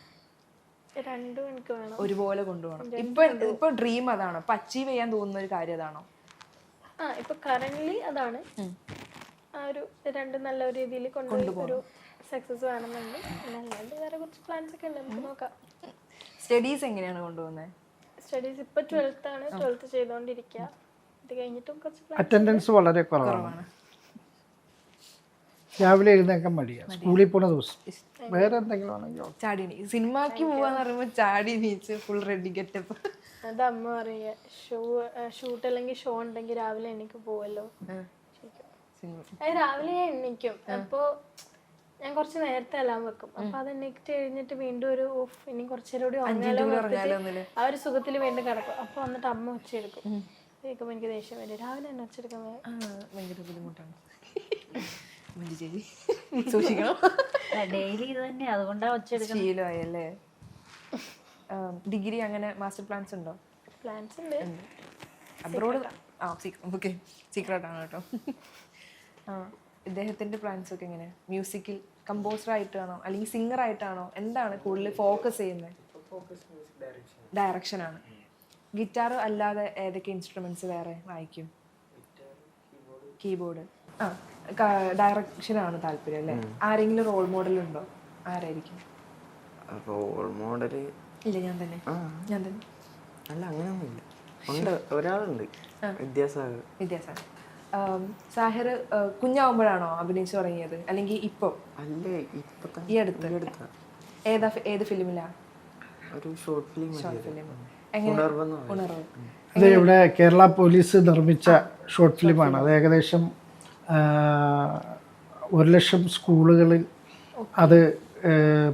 രണ്ടും എനിക്ക് വേണം. ഒരുപോലെ കൊണ്ടുപോകണം. ഇപ്പൊ ഡ്രീം അതാണോ? ഇപ്പൊ അച്ചീവ് ചെയ്യാൻ തോന്നുന്ന ഒരു കാര്യം അതാണോ? ഇപ്പൊ കറന്റ്ലി അതാണ്. ആ ഒരു രണ്ടും നല്ല രീതിയിൽ കൊണ്ടുപോയി ഒരു സക്സസ് വേണമെന്നുണ്ട്. പിന്നെ അല്ലാണ്ട് വേറെ കുറച്ച് പ്ലാൻസ് ഒക്കെ ഉണ്ട്, നമുക്ക് നോക്കാം. സ്റ്റഡീസ് എങ്ങനെയാണ് കൊണ്ടുപോകുന്നത്? സ്റ്റഡീസ് ഇപ്പൊ 12th ആണ്, 12th ചെയ്തോണ്ടിരിക്കുക. ഇത് കഴിഞ്ഞിട്ടും കുറച്ച് അറ്റൻഡൻസ് വളരെ കുറവാണ്. രാവിലെ എഴുന്നേക്കാൻ മടിയാണ്, സ്കൂളിൽ പോണ ദിവസം. വേറെ എന്തെങ്കിലും ആണെങ്കിലോ ചാടി സിനിമക്ക് പോവാന്ന് പറയുമ്പോ ചാടി നീച്ച് ഫുൾ റെഡി ഗെറ്റപ്പ്. അത് അമ്മ പറയുക, ഷൂട്ട് അല്ലെങ്കിൽ ഷോ ഉണ്ടെങ്കിൽ രാവിലെ എനിക്ക് പോവല്ലോ. രാവിലെ ഞാൻ എണ്ണിക്കും. അപ്പോ ഞാൻ കുറച്ച് നേരത്തെ അലാം വെക്കും. അപ്പൊ അത് എണ്ണിട്ട് കഴിഞ്ഞിട്ട് വീണ്ടും ഒരു ഇനി കുറച്ചേരം കൂടി ഉറങ്ങാലോ ആ ഒരു സുഖത്തിൽ വീണ്ടും കിടക്കും. അപ്പൊ വന്നിട്ട് അമ്മ ഒച്ചയെടുക്കും. കേൾക്കുമ്പോ എനിക്ക് ദേഷ്യം വരും. രാവിലെ തന്നെ ഒച്ചെടുക്കാൻ ഭയങ്കര ബുദ്ധിമുട്ടാണ്. സൂക്ഷിക്കണം. ഡെയിലി ഇത് തന്നെ, അതുകൊണ്ടാണ് ഒച്ചയെടുക്കുന്നത്. ശീലമായല്ലേ. ഡിഗ്രി അങ്ങനെ മാസ്റ്റർ പ്ലാൻസ് ഉണ്ടോ? പ്ലാൻസ് ഉണ്ട്. അബ്രോഡ് ഓക്കെ, സീക്രട്ട് ആണ് കേട്ടോ. ഇദ്ദേഹത്തിന്റെ പ്ലാൻസ് ഒക്കെ എങ്ങനെ? മ്യൂസിക്കിൽ കമ്പോസർ ആയിട്ടാണോ അല്ലെങ്കിൽ സിംഗർ ആയിട്ടാണോ? എന്താണ് കൂടുതൽ ഫോക്കസ് ചെയ്യുന്നത്? ഡയറക്ഷൻ ആണ്. ഗിറ്റാർ അല്ലാതെ ഏതൊക്കെ ഇൻസ്ട്രുമെന്റ്സ് വേറെ വായിക്കും? കീബോർഡ്. ഡയറക്ഷനാണ് താല്പര്യം അല്ലേ? ആരെങ്കിലും റോൾ മോഡൽ ഉണ്ടോ? ആരായിരിക്കും റോൾ മോഡല്? ഇല്ല, ഞാൻ തന്നെ. അല്ല, അങ്ങനെയൊന്നുമില്ല. ഉണ്ട്, ഒരാളുണ്ട്, വിദ്യാസാഗർ. സാഹിർ കുഞ്ഞാവുമ്പോഴാണോ അഭിനയിച്ചു തുടങ്ങിയത് അല്ലെങ്കിൽ ഇപ്പൊ? അല്ലേ, ഇപ്പൊ ഈ അടുത്ത്. ഏത് ഫിലിമിലാ? ഒരു ഷോർട്ട് ഫിലിം. ഉണർവ്. അത് ഇവിടെ കേരള പോലീസ് നിർമ്മിച്ച ഷോർട്ട് ഫിലിമാണ്. അത് ഏകദേശം 1,00,000 സ്കൂളുകളിൽ അത്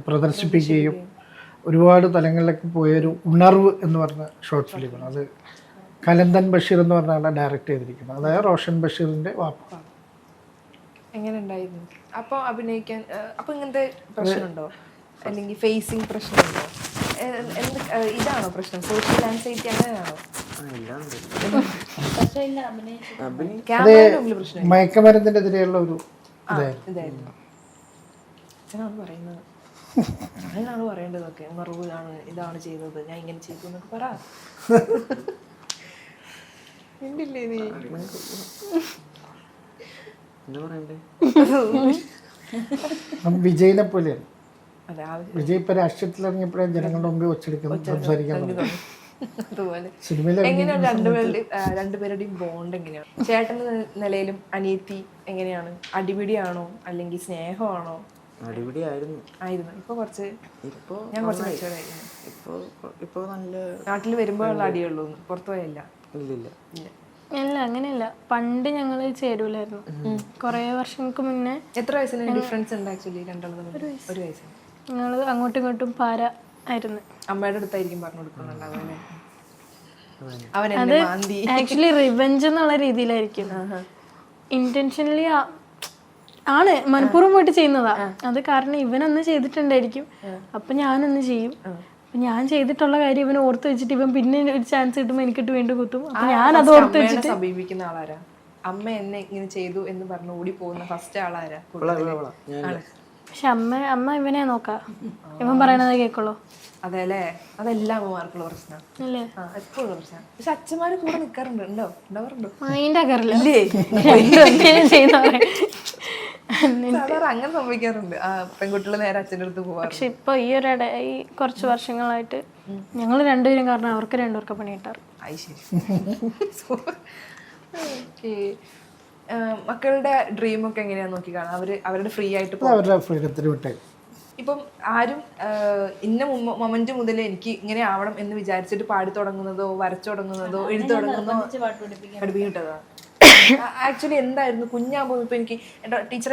പ്രദർശിപ്പിക്കുകയും ഒരുപാട് തലങ്ങളിലേക്ക് പോയൊരു ഉണർവ് എന്ന് പറഞ്ഞ ഷോർട്ട് ഫിലിമാണ്. അത് കലന്തൻ ബഷീർ എന്ന് പറഞ്ഞാണ് ഡയറക്റ്റ് ചെയ്തിരിക്കുന്നത്. അതായത് റോഷൻ ബഷീറിന്റെ വാപ്പ. എങ്ങനെ ഉണ്ടായിരുന്നു അപ്പോൾ അഭിനയിക്കാൻ? അപ്പോൾ ഇങ്ങനത്തെ പ്രശ്നമുണ്ടോ അല്ലെങ്കിൽ ഫേസിങ് പ്രശ്നമുണ്ടോ? ഇതാണോ പ്രശ്നം? സോഷ്യൽ ആൻസൈറ്റി അങ്ങനെയാണോ? മയക്കമരുന്നിനെതിരെയുള്ള ഒരു ഇതായിരുന്നു. അച്ഛനാണ് പറയുന്നത്, ഞാനാണ് പറയേണ്ടതൊക്കെ. ഉണർവിലാണ് ഇതാണ് ചെയ്തത്, ഞാൻ ഇങ്ങനെ ചെയ്തു എന്നൊക്കെ പറ. ഉണ്ടില്ലേ നീ? വിജയിനെ പോലെയാണ്. വിജയ് ഇപ്പൊ രാഷ്ട്രീയത്തിലിറങ്ങിയപ്പോഴേ ജനങ്ങളുടെ മുമ്പിൽ ഒച്ചെടുക്കുന്നു, സംസാരിക്കാൻ അതുപോലെ എങ്ങനെയാണ് രണ്ടുപേരുടെയും ബോണ്ട് എങ്ങനെയാണ്? ചേട്ടന്റെ നിലയിലും അനിയത്തി എങ്ങനെയാണ്? അടിപിടിയാണോ അല്ലെങ്കിൽ സ്നേഹമാണോ? അടിപിടിയായിരുന്നു. ഇപ്പൊ കുറച്ച് ഞാൻ കുറച്ച് മെച്ചൂർഡായിരുന്നു. ഇപ്പൊ നല്ല നാട്ടിൽ വരുമ്പോഴുള്ള അടിയുള്ളൂ, പുറത്തു പോയല്ല. അല്ല, അങ്ങനെയല്ല. പണ്ട് ഞങ്ങൾ ചേരൂലായിരുന്നു. കുറെ വർഷങ്ങൾക്ക് മുന്നേ. എത്ര വയസ്സിന് ഡിഫറൻസ് ഉണ്ട് ആക്ച്വലി രണ്ടാളും തമ്മിൽ? ഒരു വയസ്സിന്. ഞങ്ങൾ അങ്ങോട്ടും ഇങ്ങോട്ടും പാര ആയിരുന്നു. അമ്മയുടെ അടുത്തായിരിക്കും പറഞ്ഞു കൊടുക്കുന്നുണ്ടാവും. അത് ആക്ച്വലി റിവെഞ്ച് എന്നുള്ള രീതിയിലായിരിക്കും. ഇന്റൻഷനലി ആണ്, മനഃപൂർവ്വം പോയിട്ട് ചെയ്യുന്നതാ. അത് കാരണം ഇവനൊന്ന് ചെയ്തിട്ടുണ്ടായിരിക്കും, അപ്പൊ ഞാനൊന്ന് ചെയ്യും. ഞാൻ ചെയ്തിട്ടുള്ള കാര്യം ഇവൻ ഓർത്ത് വെച്ചിട്ട് ഇവൻ പിന്നെ ഒരു ചാൻസ് കിട്ടുമ്പോൾ എനിക്കിട്ട് വീണ്ടും കുത്തും. അപ്പൊ ഞാൻ അത് ഓർത്ത് വെച്ചിട്ട്. സമീപിക്കുന്ന ആളാരാ? അമ്മ എന്നെ ഇങ്ങനെ ചെയ്തു എന്ന് പറഞ്ഞു ഓടി പോകുന്ന ഫസ്റ്റ് ആളാരാ? പക്ഷെ അമ്മ ഇവനെ നോക്കാം, ഇവൻ പറയണത് കേൾക്കുള്ളൂ. അതെല്ലേ, അതെല്ലാം അമ്മമാർക്കുള്ള പ്രശ്നം അല്ലേ? എപ്പോഴുള്ള പ്രശ്നം. പക്ഷെ അച്ഛന്മാര് കൂടെ നിൽക്കാറുണ്ട്, ഉണ്ടാവാറുണ്ടോ? മൈൻഡ് ആക്കാറില്ല. അങ്ങനെ സംഭവിക്കാറുണ്ട്. പെൺകുട്ടികൾ നേരെ അച്ഛൻ്റെ അടുത്ത് പോവാറ്. പക്ഷെ ഇപ്പൊ ഈ കുറച്ച് വർഷങ്ങളായിട്ട് ഞങ്ങൾ രണ്ടുപേരും കാരണം അവർക്ക് രണ്ടുപേർക്ക് പണി കിട്ടാറ്. മക്കളുടെ ഡ്രീമൊക്കെ എങ്ങനെയാ നോക്കി കാണാം? അവരുടെ ഫ്രീ ആയിട്ട് അവരുടെ ഫ്രീഡത്തിന് വിട്ടേ. ഇപ്പം ആരും ഇന്ന മൊമെന്റ് മുതൽ എനിക്ക് ഇങ്ങനെ ആവണം എന്ന് വിചാരിച്ചിട്ട് പാടി തുടങ്ങുന്നതോ വരച്ചു തുടങ്ങുന്നതോ എഴുതി തുടങ്ങുന്നതോ പഠിപ്പിക്കിട്ടതാ. ആക്ച്വലി എന്തായിരുന്നു കുഞ്ഞാകുമ്പോൾ? ഇപ്പൊ എനിക്ക് ടീച്ചർ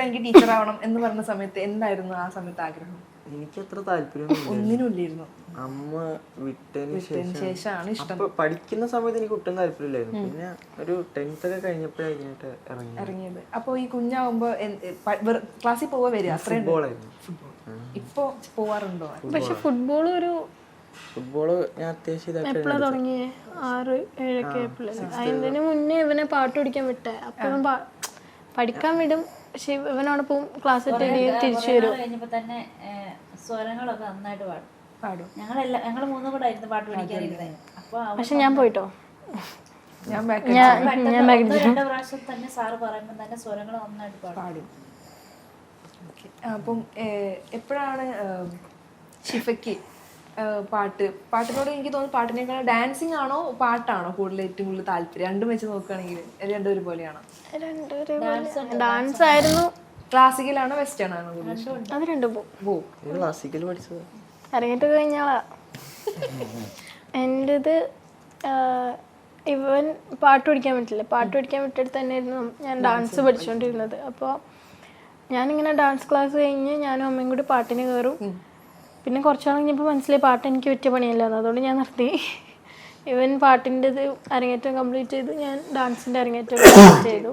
ആവണം എന്ന് പറഞ്ഞ സമയത്ത് എന്തായിരുന്നു ആ സമയത്ത് ആഗ്രഹം? എനിക്ക് അത്ര താല്പര്യം ഒന്നിനും ഇല്ലായിരുന്നു. അമ്മ വിട്ടതിന് ശേഷമാണ് ഇഷ്ടം. പഠിക്കുന്ന സമയത്ത് എനിക്ക് ഒട്ടും താല്പര്യമില്ലായിരുന്നു. പിന്നെ ഒരു 10th ഒക്കെ കഴിഞ്ഞപ്പോഴാണ് ഇതിനായിട്ട് ഇറങ്ങിയത്. അപ്പൊ ഈ കുഞ്ഞാവുമ്പോ ക്ലാസ്സിൽ പോവാ വരിക? ഫുട്ബോളായിരുന്നു. ഇപ്പൊ പോവാറുണ്ടോ? പക്ഷെ ഫുട്ബോള് ഞാൻ അത്യാവശ്യം എപ്പോഴാ തുടങ്ങിയേ? 6-7 അതിന് മുന്നേ ഇവനെ പാട്ട് പഠിക്കാൻ വിട്ടേ. അപ്പൊ പഠിക്കാൻ വിടും, പക്ഷെ ഇവനോടൊപ്പം ക്ലാസ് തിരിച്ചു കുറെ വരും. നാൾ കഴിഞ്ഞപ്പോ തന്നെ സ്വരങ്ങളൊക്കെ നന്നായിട്ട് പാടും. പാടും. ഞങ്ങൾ മൂന്നും കൂടെ ആയിരുന്നു പാട്ട് പഠിക്കാനിരുന്നത്. അപ്പൊ പക്ഷെ ഞാൻ പോയിട്ടോ, ഞാൻ back ഒന്നോ രണ്ടോ പ്രാവശ്യം തന്നെ സാറ് പറയുമ്പോൾ തന്നെ സ്വരങ്ങൾ നന്നായിട്ട് പാടും. പാടും. അപ്പം എപ്പോഴാണ് ഷിഫയ്ക്ക് പാട്ടിനോട് എനിക്ക് തോന്നുന്നു പാട്ടിനേക്കാൾ ഡാൻസിങ് ആണോ പാട്ടാണോ ഏറ്റവും കൂടുതൽ താല്പര്യം? രണ്ടും വെച്ച് നോക്കുകയാണെങ്കിൽ രണ്ടും ഒരുപോലെയാണോ? ഡാൻസ് ആയിരുന്നു. ക്ലാസിക്കലാണോ വെസ്റ്റേൺ ആണോ? അത് രണ്ടും പോകും. ക്ലാസിക്കൽ പഠിച്ചത് ഇറങ്ങിയിട്ട് കഴിഞ്ഞാളാ. എൻ്റെത് ഇവൻ പാട്ട് പഠിക്കാൻ പറ്റില്ല. പാട്ട് പഠിക്കാൻ വിട്ടിട്ട് തന്നെയായിരുന്നു ഞാൻ ഡാൻസ് പഠിച്ചുകൊണ്ടിരുന്നത്. അപ്പോൾ ഞാനിങ്ങനെ ഡാൻസ് ക്ലാസ് കഴിഞ്ഞ് ഞാനും അമ്മയും കൂടി പാട്ടിന് കയറും. പിന്നെ കുറച്ചാൾ കഴിഞ്ഞപ്പോൾ മനസ്സിലായി പാട്ട് എനിക്ക് പറ്റിയ പണിയല്ലാന്ന്. അതുകൊണ്ട് ഞാൻ നിർത്തി. ഇവൻ പാട്ടിൻ്റെത് അരങ്ങേറ്റം കംപ്ലീറ്റ് ചെയ്തു, ഞാൻ ഡാൻസിൻ്റെ അരങ്ങേറ്റം കംപ്ലീറ്റ് ചെയ്തു.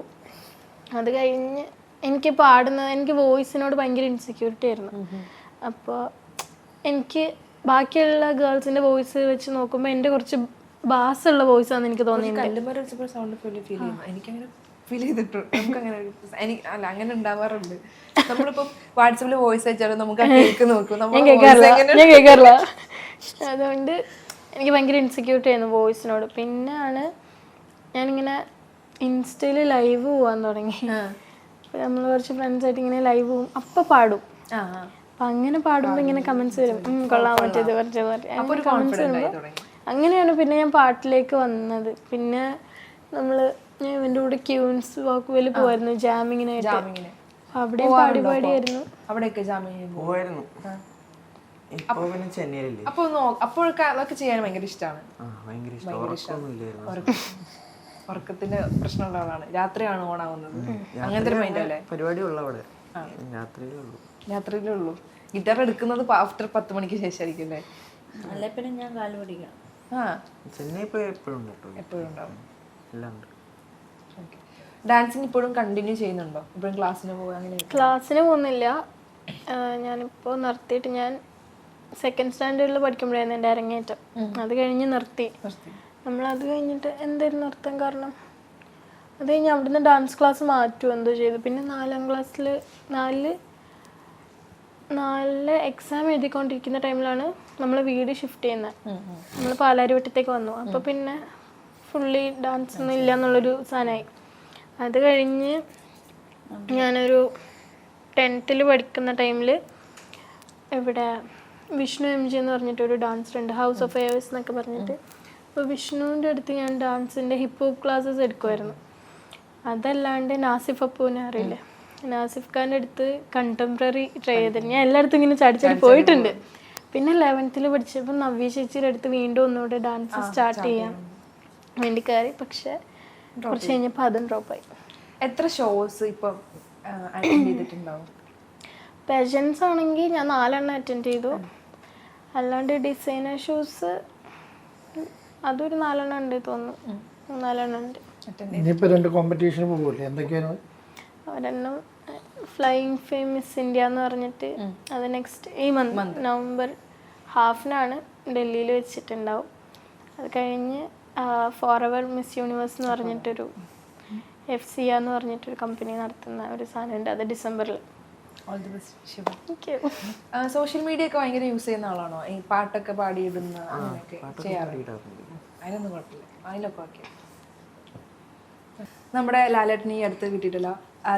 അത് കഴിഞ്ഞ് എനിക്ക് വോയിസിനോട് ഭയങ്കര ഇൻസെക്യൂരിറ്റി ആയിരുന്നു. അപ്പോൾ എനിക്ക് ബാക്കിയുള്ള ഗേൾസിൻ്റെ വോയിസ് വെച്ച് നോക്കുമ്പോൾ എൻ്റെ കുറച്ച് ബാസുള്ള വോയിസ് ആണെന്ന് എനിക്ക് തോന്നിയിട്ടുണ്ട്. സൗണ്ട് ഫീൽ ചെയ്യുന്നു. എനിക്കങ്ങനെ ഫീൽ ചെയ്തിട്ടുണ്ട്. നമുക്കങ്ങനെ അല്ല അങ്ങനെ ഉണ്ടാവാറുണ്ട്. നമ്മളിപ്പോൾ വാട്സപ്പിൽ വോയിസ് അയച്ചാലും നമുക്ക് കേൾക്ക് നോക്കും. ഞാൻ കേൾക്കാറില്ല. അതുകൊണ്ട് എനിക്ക് ഭയങ്കര ഇൻസെക്യൂരിറ്റി ആയിരുന്നു വോയിസിനോട്. പിന്നെയാണ് ഞാനിങ്ങനെ ഇൻസ്റ്റയിൽ ലൈവ് പോകാൻ തുടങ്ങി. നമ്മൾ കുറച്ച് ഫ്രണ്ട്സായിട്ട് ഇങ്ങനെ ലൈവ് പോകും, അപ്പം പാടും. അപ്പം അങ്ങനെ പാടുമ്പോൾ ഇങ്ങനെ കമൻസ് വരും, കൊള്ളാൻ പറ്റിയത് കുറച്ച് അങ്ങനെ കമൻസ് വരുമ്പോൾ അങ്ങനെയാണ് പിന്നെ ഞാൻ പാട്ടിലേക്ക് വന്നത്. പിന്നെ ഞാൻ ഇവൻ്റെ കൂടെ ക്യൂൻസ് വാക്കുവൽ പോവായിരുന്നു ജാമിങ്ങിനായിട്ട്. അവിടെ പാടിയായിരുന്നു. അവിടെയൊക്കെ ജാമിങ് പോവായിരുന്നു. ഇപ്പൊ പിന്നെ ചെന്നൈയിലല്ലേ. അപ്പോഴൊക്കെ അതൊക്കെ ചെയ്യാൻ ഭയങ്കര ഇഷ്ടമാണ്. ഉറക്കത്തിന്റെ പ്രശ്നമുള്ള ആളാണ്. രാത്രിയാണ് ഓണാവുന്നത്. അങ്ങനത്തെ ഒരു മൈൻഡ് അല്ലേ? പരിപാടി ഉള്ള അവിടെ രാത്രിയിലേ ഉള്ളൂ. ഗിറ്റാർ എടുക്കുന്നത് ആഫ്റ്റർ 10 മണിക്ക് ശേഷമായിരിക്കും അല്ലേ? അല്ലെ പിന്നെ ഞാൻ കാല് പഠിക്കണം. ചെന്നൈ എപ്പോഴും ഉണ്ടാവും. എല്ലാം ഉണ്ട്. ഡാൻസിങ് ഇപ്പോഴും കണ്ടിന്യൂ ചെയ്യുന്നുണ്ടോ? ഇപ്പോഴും ക്ലാസ്സിന് പോകുക? അങ്ങനെ ക്ലാസ്സിന് പോകുന്നില്ല. ഞാനിപ്പോൾ നിർത്തിയിട്ട് ഞാൻ 2nd സ്റ്റാൻഡേർഡിൽ പഠിക്കുമ്പോഴായിരുന്നു എൻ്റെ അരങ്ങേറ്റം. അത് കഴിഞ്ഞ് നിർത്തി. നമ്മളത് കഴിഞ്ഞിട്ട് എന്തായിരുന്നു നിർത്താൻ കാരണം? അത് കഴിഞ്ഞ് അവിടുന്ന് ഡാൻസ് ക്ലാസ് മാറ്റുമോ എന്തോ ചെയ്തു. പിന്നെ 4ാം ക്ലാസ്സിൽ 4 എക്സാം എഴുതിക്കൊണ്ടിരിക്കുന്ന ടൈമിലാണ് നമ്മൾ വീട് ഷിഫ്റ്റ് ചെയ്യുന്നത്. നമ്മൾ പാലാരിവട്ടത്തേക്ക് വന്നു. അപ്പോൾ പിന്നെ ഫുള്ളി ഡാൻസ് ഒന്നും ഇല്ല എന്നുള്ളൊരു സാധനമായി. അത് കഴിഞ്ഞ് ഞാനൊരു 10th പഠിക്കുന്ന ടൈമിൽ ഇവിടെ വിഷ്ണു MG എന്ന് പറഞ്ഞിട്ടൊരു ഡാൻസർ ഉണ്ട്, ഹൗസ് ഓഫ് ഏവേഴ്സ് എന്നൊക്കെ പറഞ്ഞിട്ട്. അപ്പോൾ വിഷ്ണുവിൻ്റെ അടുത്ത് ഞാൻ ഡാൻസിൻ്റെ ഹിപ്പ് ഹോപ്പ് ക്ലാസ്സസ് എടുക്കുമായിരുന്നു. അതല്ലാണ്ട് നാസിഫ് അപ്പൂനെ അറിയില്ലേ? നാസിഫ് ഖാൻ്റെ അടുത്ത് കണ്ടംപററി ട്രൈ ചെയ്തിട്ട് ഞാൻ എല്ലായിടത്തും ഇങ്ങനെ ചാടി പോയിട്ടുണ്ട്. പിന്നെ 11th പഠിച്ചപ്പോൾ നവ്യ ചേച്ചിയുടെ അടുത്ത് വീണ്ടും ഒന്നുകൂടെ ഡാൻസ് സ്റ്റാർട്ട് ചെയ്യാൻ വേണ്ടി കയറി. പക്ഷെ കുറച്ച് കഴിഞ്ഞപ്പോൾ അതും ഡ്രോപ്പായി. എത്ര ഷോസ് ഇപ്പം അറ്റൻഡ് ചെയ്തിട്ടുണ്ടാവും? പെഷൻസ് ആണെങ്കിൽ ഞാൻ 4 അറ്റൻഡ് ചെയ്തു. അല്ലാണ്ട് ഡിസൈനർ ഷോസ് അതൊരു 4 ഉണ്ട് തോന്നുന്നു. 4 ഉണ്ട്. ഇനിയിപ്പോൾ 2 കോമ്പറ്റീഷന് പോകുമല്ലേ? എന്തൊക്കെയാണ്? ഒരെണ്ണം ഫ്ലൈയിങ് ഫെയിം മിസ് ഇന്ത്യ എന്ന് പറഞ്ഞിട്ട്, അത് നെക്സ്റ്റ് ഈ മന്ത് നവംബർ 1/2 ഡൽഹിയിൽ വെച്ചിട്ടുണ്ടാവും. അത് കഴിഞ്ഞ് ഫോറെവർ മിസ് യൂണിവേഴ്സ് എന്ന് പറഞ്ഞിട്ടൊരു FCA എന്ന് പറഞ്ഞിട്ടൊരു കമ്പനി നടത്തുന്ന ഒരു സാധനമുണ്ട്. അത് ഡിസംബറിൽ. സോഷ്യൽ മീഡിയ ഒക്കെ ഭയങ്കര യൂസ് ചെയ്യുന്ന ആളാണോ? ഈ പാട്ടൊക്കെ പാടിയിടുന്ന അങ്ങനെയൊക്കെ ചെയ്യാറുണ്ട്? അതിനൊന്നും കുഴപ്പമില്ല, അതിലൊക്കെ ഓക്കെ. നമ്മുടെ ലാലേട്ടന് ഈ അടുത്ത് കിട്ടിയിട്ടുള്ള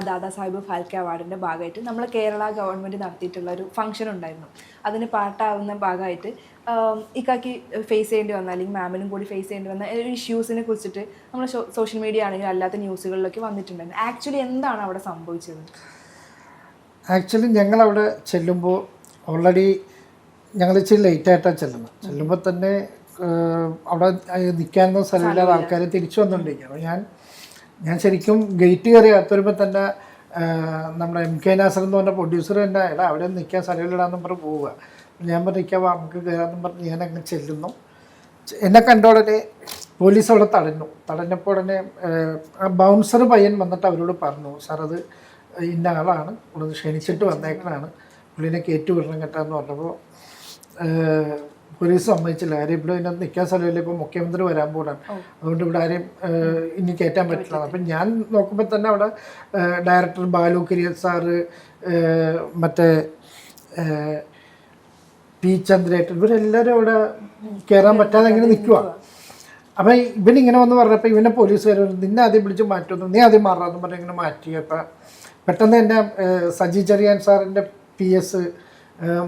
ദാദാ സാഹിബ് ഫാൽക്കെ അവാർഡിൻ്റെ ഭാഗമായിട്ട് നമ്മൾ കേരള ഗവൺമെൻറ് നടത്തിയിട്ടുള്ള ഒരു ഫംഗ്ഷൻ ഉണ്ടായിരുന്നു. അതിന് പാട്ടാവുന്ന ഭാഗമായിട്ട് ഇക്കാക്കി ഫേസ് ചെയ്യേണ്ടി വന്ന, അല്ലെങ്കിൽ മാമിനും കൂടി ഫേസ് ചെയ്യേണ്ടി വന്ന ഒരു ഇഷ്യൂസിനെ കുറിച്ചിട്ട് നമ്മൾ സോഷ്യൽ മീഡിയ ആണെങ്കിലും അല്ലാത്ത ന്യൂസുകളിലൊക്കെ വന്നിട്ടുണ്ടായിരുന്നു. ആക്ച്വലി എന്താണ് അവിടെ സംഭവിച്ചത്? ആക്ച്വലി ഞങ്ങളവിടെ ചെല്ലുമ്പോൾ ഓൾറെഡി ഞങ്ങൾ ഇച്ചിരി ലേറ്റായിട്ടാണ് ചെല്ലുമ്പോൾ തന്നെ അവിടെ നിൽക്കാനൊന്നും സ്ഥലമില്ലാതെ ആൾക്കാർ തിരിച്ചു വന്നുകൊണ്ടിരിക്കുകയാണ്. ഞാൻ ശരിക്കും ഗേറ്റ് കയറി അകത്തുവരുമ്പോൾ തന്നെ നമ്മുടെ MK നാസർ എന്ന് പറഞ്ഞ പ്രൊഡ്യൂസർ തന്നെ അവിടെ നിൽക്കാൻ സ്ഥലമില്ലാന്ന് പറഞ്ഞ് പോവുക. ഞാൻ പറഞ്ഞിരിക്കാം നമുക്ക് കയറാമെന്ന് പറഞ്ഞ് ഞാനങ്ങ് ചെല്ലുന്നു. എന്നെ കണ്ട ഉടനെ പോലീസ് അവിടെ തടഞ്ഞപ്പോൾ ഉടനെ ബൗൺസർ പയ്യൻ വന്നിട്ട് അവരോട് പറഞ്ഞു, സാർ അത് ഇന്ന ആളാണ്, ഇവിടെ ക്ഷണിച്ചിട്ട് വന്നേക്കണാണ്, പുള്ളിനെ കയറ്റി വിടണം കേട്ടാന്ന് പറഞ്ഞപ്പോൾ പോലീസ് സമ്മതിച്ചില്ല. കാര്യം ഇവിടെ ഇതിനകത്ത് നിൽക്കാൻ സ്ഥലമില്ല, ഇപ്പോൾ മുഖ്യമന്ത്രി വരാൻ പോലാണ്, അതുകൊണ്ട് ഇവിടെ ആരെയും ഇനി കയറ്റാൻ പറ്റില്ല. അപ്പം ഞാൻ നോക്കുമ്പോൾ തന്നെ അവിടെ ഡയറക്ടർ ബാലു കിരിയൽ സാറ്, മറ്റേ പി ചന്ദ്രേട്ടൻ, ഇവരെല്ലാവരും അവിടെ കയറാൻ പറ്റാതെ ഇങ്ങനെ നിൽക്കുക. അപ്പം ഇവനിങ്ങനെ വന്ന് പറഞ്ഞപ്പോൾ ഇവനെ പോലീസുകാർ നിന്നെ ആദ്യം വിളിച്ച് മാറ്റുന്നു, നീ ആദ്യം മാറാമെന്ന് പറഞ്ഞ് ഇങ്ങനെ മാറ്റി. അപ്പം പെട്ടെന്ന് എൻ്റെ സജി ചെറിയാൻ സാറിൻ്റെ PS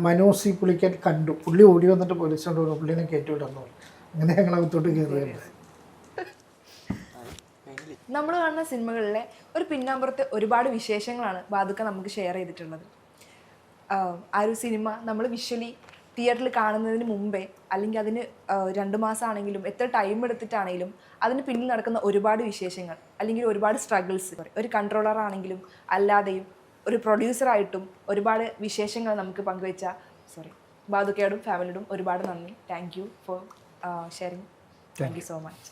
മനോജ് സി പുള്ളിക്കാൻ കണ്ടു. പുള്ളി ഓടി വന്നിട്ട് പോലീസിനോട് പറഞ്ഞു പുള്ളിനെ കയറ്റിവിടുന്നു. അങ്ങനെ ഞങ്ങൾ അകത്തോട്ട് കയറിയത്. നമ്മൾ കാണുന്ന സിനിമകളിലെ ഒരു പിന്നാമ്പുറത്തെ ഒരുപാട് വിശേഷങ്ങളാണ് ബാദുക്ക നമുക്ക് ഷെയർ ചെയ്തിട്ടുള്ളത്. ആ ഒരു സിനിമ നമ്മൾ വിഷ്വലി തിയേറ്ററിൽ കാണുന്നതിന് മുമ്പേ, അല്ലെങ്കിൽ അതിന് 2 മാസമാണെങ്കിലും എത്ര ടൈം എടുത്തിട്ടാണെങ്കിലും അതിന് പിന്നിൽ നടക്കുന്ന ഒരുപാട് വിശേഷങ്ങൾ, അല്ലെങ്കിൽ ഒരുപാട് സ്ട്രഗിൾസ്, ഒരു കൺട്രോളർ ആണെങ്കിലും അല്ലാതെയും ഒരു പ്രൊഡ്യൂസറായിട്ടും ഒരുപാട് വിശേഷങ്ങൾ നമുക്ക് പങ്കുവെച്ച ബാദുക്കയോടും ഫാമിലിയോടും ഒരുപാട് നന്ദി. Thank you for sharing. Thank you so much.